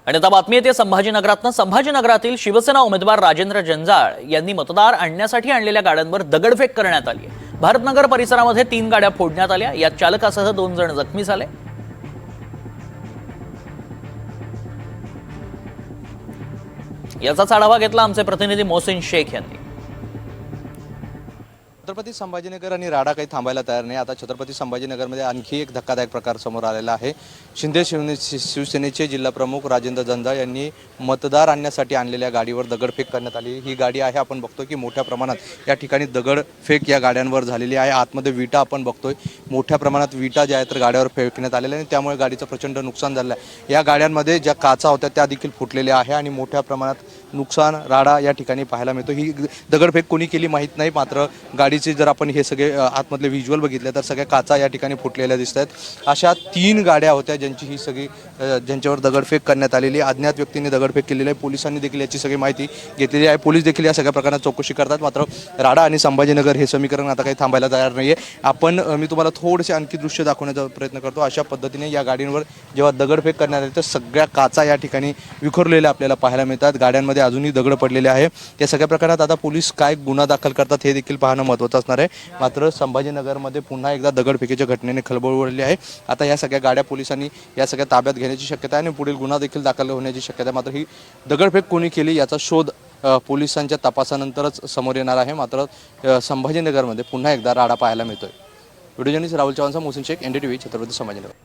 आणि आता बातमी येते संभाजीनगरातनं। संभाजीनगरातील शिवसेना उमेदवार राजेंद्र जंजाळ यांनी मतदार आणण्यासाठी आणलेल्या गाड्यांवर दगडफेक करण्यात आली आहे। भारतनगर परिसरामध्ये 3 गाड्या फोडण्यात आल्या। यात चालकासह 2 जण जखमी झाले। याचाच आढावा घेतला आमचे प्रतिनिधी मोहसिन शेख यांनी। छत्रपती संभाजीनगर आणि राडा काही थांबायला तयार नाही। आता छत्रपती संभाजीनगरमध्ये आणखी एक धक्कादायक प्रकार समोर आलेला आहे। शिवसेनेचे जिल्हा प्रमुख राजेंद्र जंजाळ यांनी मतदार आणण्यासाठी आणलेल्या गाडीवर दगडफेक करण्यात आली। ही गाडी आहे, आपण बघतोय की मोठ्या प्रमाणात या ठिकाणी दगडफेक या गाड्यांवर झालेली आहे। आतमध्ये विटा आपण बघतोय, मोठ्या प्रमाणात विटा ज्या आहेत तर गाड्यावर फेकण्यात आलेल्या आणि त्यामुळे गाडीचं प्रचंड नुकसान झालं आहे। या गाड्यांमध्ये ज्या काचा होत्या त्या देखील फुटलेल्या आहे आणि मोठ्या प्रमाणात नुकसान राडा या ठिकाणी पाहायला मिळतो। ही दगडफेक कोणी केली माहीत नाही, मात्र गाडीचे जर आपण हे सगळे आतमधले व्हिज्युअल बघितले तर सगळ्या काचा या ठिकाणी फुटलेल्या दिसत आहेत। अशा 3 गाड्या होत्या ज्यांची ही सगळी ज्यांच्यावर दगडफेक करण्यात आलेली। अज्ञात व्यक्तींनी दगडफेक केलेली आहे। पोलिसांनी देखील याची सगळी माहिती घेतलेली आहे। पोलीस देखील या सगळ्या प्रकरणात चौकशी करतात। मात्र राडा आणि संभाजीनगर हे समीकरण आता काही थांबायला तयार नाहीये। मी तुम्हाला थोडेसे आणखी दृश्य दाखवण्याचा प्रयत्न करतो। अशा पद्धतीने या गाडींवर जेव्हा दगडफेक करण्यात आली तर सगळ्या काचा या ठिकाणी विखुरलेल्या आपल्याला पाहायला मिळतात। गाड्यांमध्ये अजूनही दगड पडलेले आहे। या सगळ्या प्रकारात आता पोलीस काय गुन्हा दाखल करतात हे देखील पाहणं महत्त्वाचं असणार आहे। मात्र संभाजीनगरमध्ये पुन्हा एकदा दगडफेकीच्या घटनेने खळबळ उडली आहे। आता या सगळ्या गाड्या पोलिसांनी या सगळ्या ताब्यात घेण्याची शक्यता आहे आणि पुढील गुन्हा देखील दाखल होण्याची शक्यता आहे। मात्र ही दगडफेक कोणी केली याचा शोध पोलिसांच्या तपासानंतरच समोर येणार आहे। मात्र संभाजीनगरमध्ये पुन्हा एकदा राडा पाहायला मिळतोय। व्हिडिओ जर्नलिस्ट राहुल चव्हाणचा मोहसिन शेख, NDTV, छत्रपती संभाजीनगर।